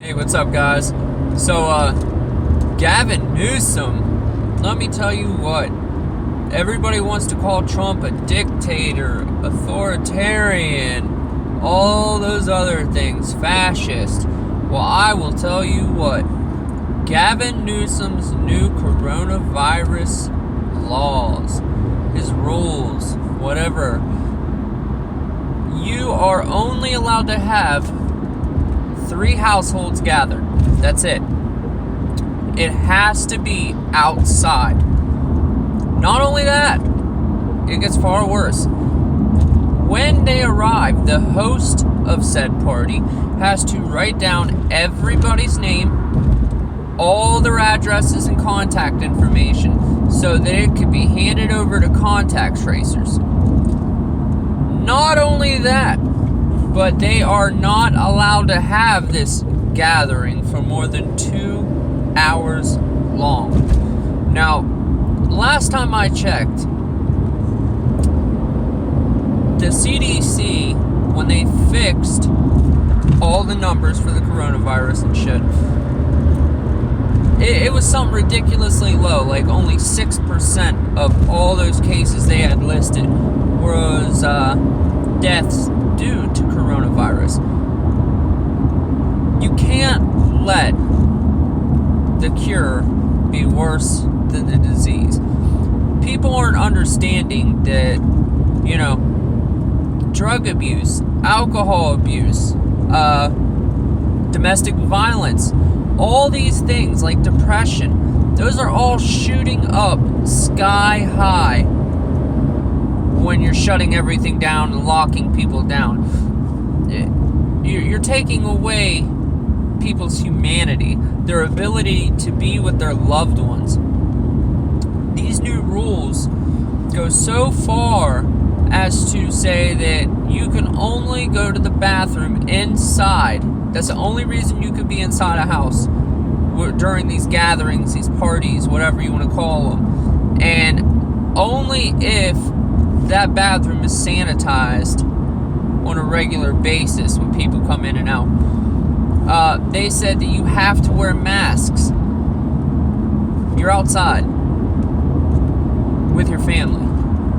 Hey, what's up, guys? So, Gavin Newsom, let me tell you what. Everybody wants to call Trump a dictator, authoritarian, all those other things, fascist. Well, I will tell you what. Gavin Newsom's new coronavirus laws, his rules, whatever, you are only allowed to have 3 households gathered. That's it. It has to be outside. Not only that, it gets far worse. When they arrive, the host of said party has to write down everybody's name, all their addresses and contact information, so that it could be handed over to contact tracers. Not only that, but they are not allowed to have this gathering for more than 2 hours long. Now, last time I checked, the CDC, when they fixed all the numbers for the coronavirus and shit, it was something ridiculously low. Like only 6% of all those cases they had listed was deaths due to coronavirus. You can't let the cure be worse than the disease. People aren't understanding that, drug abuse, alcohol abuse, domestic violence, all these things like depression, those are all shooting up sky high when you're shutting everything down and locking people down. You're taking away people's humanity, their ability to be with their loved ones. These new rules go so far as to say that you can only go to the bathroom inside. That's the only reason you could be inside a house during these gatherings, these parties, whatever you want to call them. And only if that bathroom is sanitized on a regular basis when people come in and out. They said that you have to wear masks. You're outside with your family,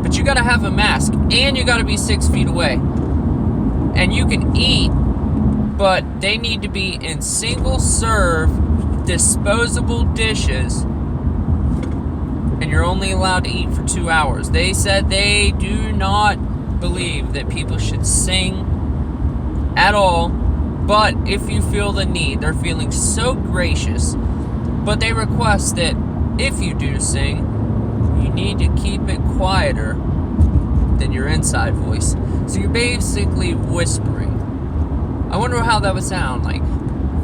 but you gotta have a mask, and you gotta be 6 feet away. And you can eat, but they need to be in single-serve, disposable dishes, and you're only allowed to eat for 2 hours. They said they do not believe that people should sing at all, but if you feel the need, they're feeling so gracious, but they request that if you do sing, you need to keep it quieter than your inside voice. So you're basically whispering. I wonder how that would sound, like,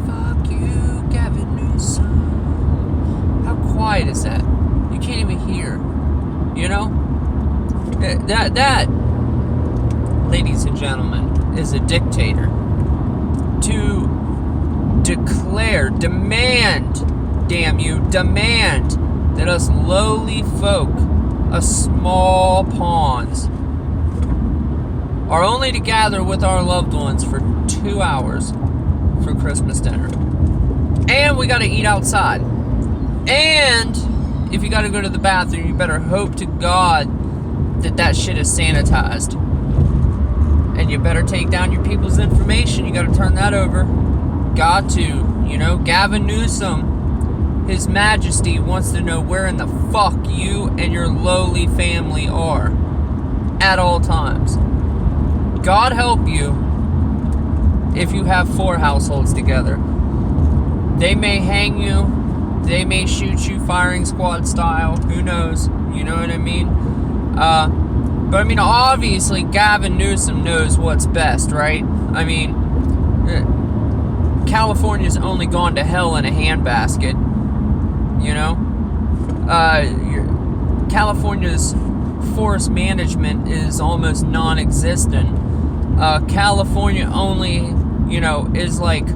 fuck you, Gavin Newsom. How quiet is that? You can't even hear, That, ladies and gentlemen, is a dictator. To demand, damn you, demand that us lowly folk, us small pawns, are only to gather with our loved ones for 2 hours for Christmas dinner. And we gotta eat outside. And if you gotta go to the bathroom, you better hope to God that shit is sanitized. And you better take down your people's information. You gotta turn that over. Got to. Gavin Newsom, His Majesty, wants to know where in the fuck you and your lowly family are at all times. God help you if you have 4 households together. They may hang you. They may shoot you firing squad style. Who knows? You know what I mean? But obviously Gavin Newsom knows what's best, right? California's only gone to hell in a handbasket. California's forest management is almost non-existent. California only, is like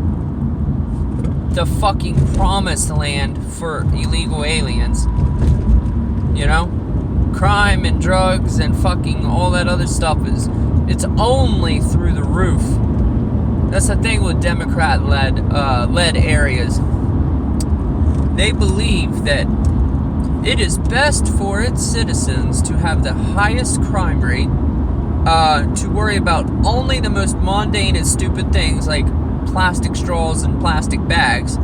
the fucking promised land for illegal aliens. Crime and drugs and fucking all that other stuff it's only through the roof. That's the thing with Democrat-led areas. They believe that it is best for its citizens to have the highest crime rate, to worry about only the most mundane and stupid things like plastic straws and plastic bags.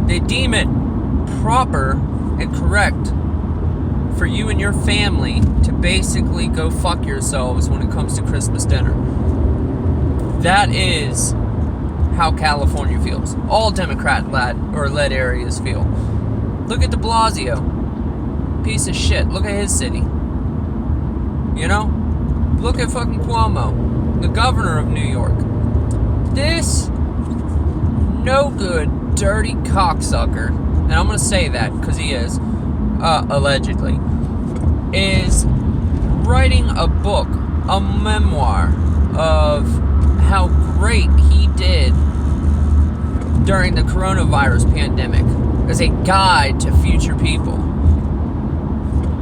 They deem it proper and correct for you and your family to basically go fuck yourselves when it comes to Christmas dinner. That is how California feels. All Democrat-led areas feel. Look at de Blasio. Piece of shit. Look at his city. You know? Look at fucking Cuomo, the governor of New York. This no good, dirty cocksucker, and I'm gonna say that because he is, allegedly, is writing a book, a memoir of how great he did during the coronavirus pandemic as a guide to future people.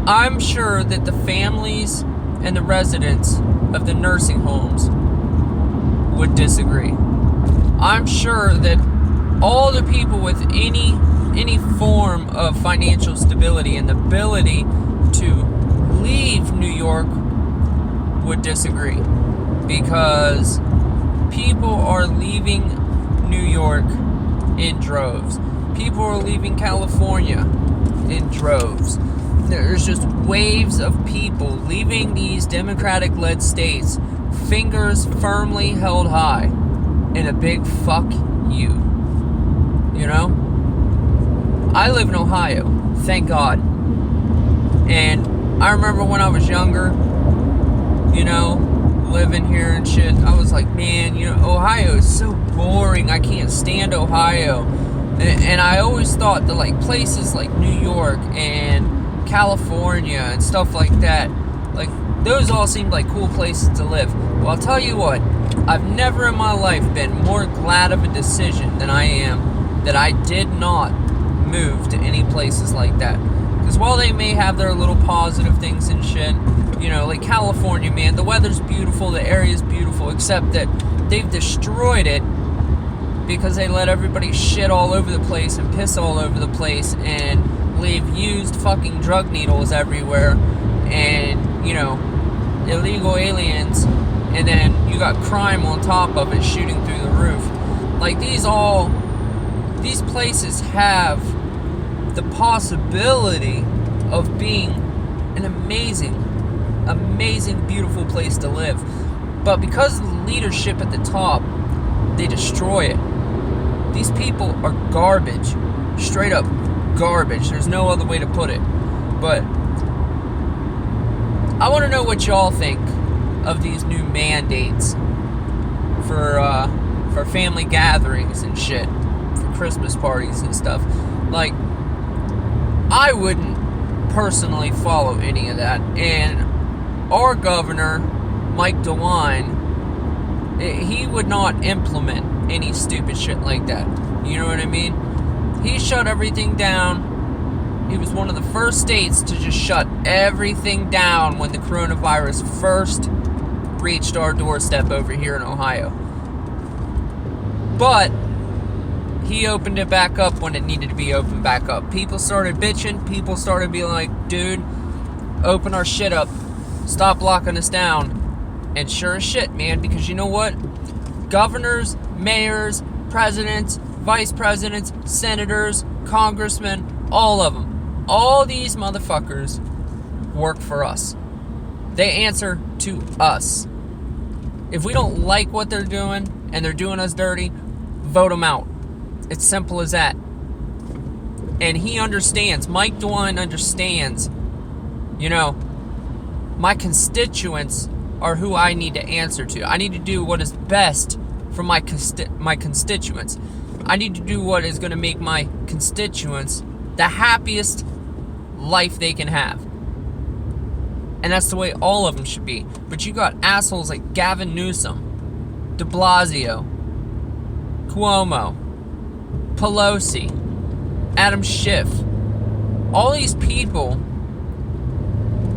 I'm sure that the families and the residents of the nursing homes would disagree. I'm sure that all the people with any form of financial stability and the ability to leave New York would disagree, because people are leaving New York in droves. People are leaving California in droves. There's just waves of people leaving these Democratic-led states, fingers firmly held high, in a big fuck you. You know? I live in Ohio, thank God. And I remember when I was younger, you know, living here and shit, I was like, man, you know, Ohio is so boring. I can't stand Ohio. And I always thought that, like, places like New York and California and stuff like that, like, those all seemed like cool places to live. Well, I'll tell you what, I've never in my life been more glad of a decision than I am that I did not move to any places like that. Because while they may have their little positive things and shit, you know, like California, man, the weather's beautiful, the area's beautiful, except that they've destroyed it because they let everybody shit all over the place and piss all over the place and leave used fucking drug needles everywhere and, you know, illegal aliens, and then you got crime on top of it shooting through the roof. Like, these places have the possibility of being an amazing, beautiful place to live. But because of the leadership at the top, they destroy it. These people are garbage. Straight up garbage. There's no other way to put it. But I want to know what y'all think of these new mandates for family gatherings and shit, for Christmas parties and stuff. Like, I wouldn't personally follow any of that. And our governor, Mike DeWine, he would not implement any stupid shit like that. You know what I mean? He shut everything down. He was one of the first states to just shut everything down when the coronavirus first reached our doorstep over here in Ohio. But he opened it back up when it needed to be opened back up. People started bitching. People started being like, dude, open our shit up. Stop locking us down. And sure as shit, man, because you know what? Governors, mayors, presidents, vice presidents, senators, congressmen, all of them, all these motherfuckers work for us. They answer to us. If we don't like what they're doing and they're doing us dirty, vote them out. It's simple as that. And he understands. Mike DeWine understands. You know, my constituents are who I need to answer to. I need to do what is best for my constituents. I need to do what is going to make my constituents the happiest life they can have. And that's the way all of them should be. But you got assholes like Gavin Newsom, de Blasio, Cuomo, Pelosi, Adam Schiff. All these people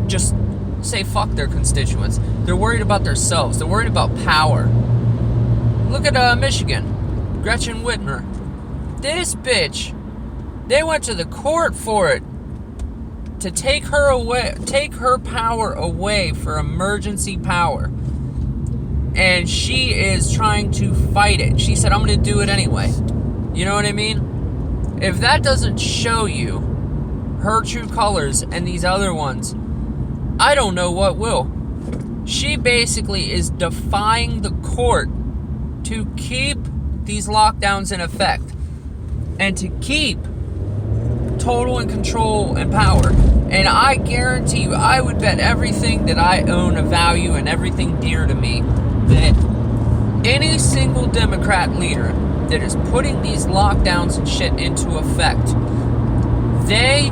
just say fuck their constituents. They're worried about themselves. They're worried about power. Look at Michigan. Gretchen Whitmer. This bitch, they went to the court for it to take her power away for emergency power. And she is trying to fight it. She said, I'm going to do it anyway. You know what I mean? If that doesn't show you her true colors and these other ones, I don't know what will. She basically is defying the court to keep these lockdowns in effect and to keep total and control and power. And I guarantee you, I would bet everything that I own of value and everything dear to me that any single Democrat leader that is putting these lockdowns and shit into effect, they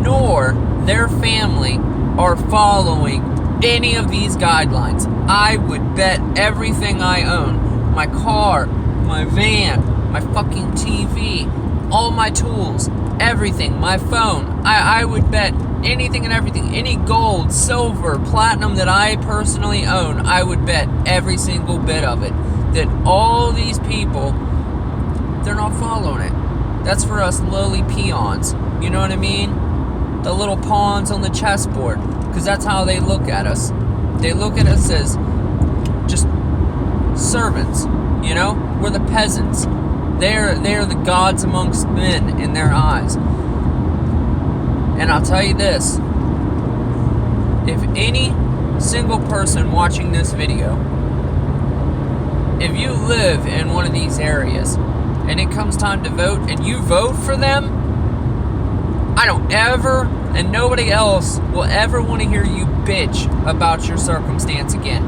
nor their family are following any of these guidelines. I would bet everything I own, my car, my van, my fucking TV, all my tools, everything, my phone, I would bet anything and everything, any gold, silver, platinum that I personally own, I would bet every single bit of it that all these people, they're not following it. That's for us lowly peons. You know what I mean? The little pawns on the chessboard. Because that's how they look at us. They look at us as just servants. You know? We're the peasants. They're the gods amongst men in their eyes. And I'll tell you this. If any single person watching this video, if you live in one of these areas and it comes time to vote and you vote for them, I don't ever, and nobody else will ever want to hear you bitch about your circumstance again.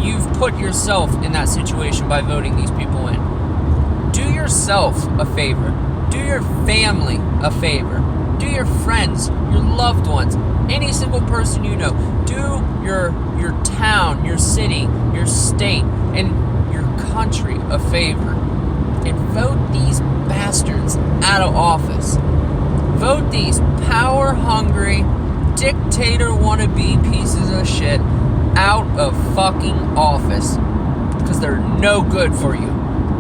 You've put yourself in that situation by voting these people in. Do yourself a favor. Do your family a favor. Do your friends, your loved ones, any single person you know. Do your town, your city, your state, and your country a favor. And vote these bastards out of office. Vote these power-hungry, dictator-wannabe pieces of shit out of fucking office. Because they're no good for you.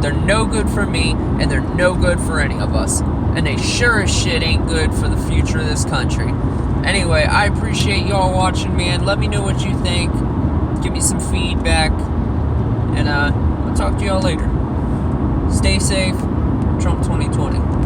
They're no good for me, and they're no good for any of us. And they sure as shit ain't good for the future of this country. Anyway, I appreciate y'all watching, man. Let me know what you think. Give me some feedback. And I'll talk to y'all later. Stay safe. Trump 2020.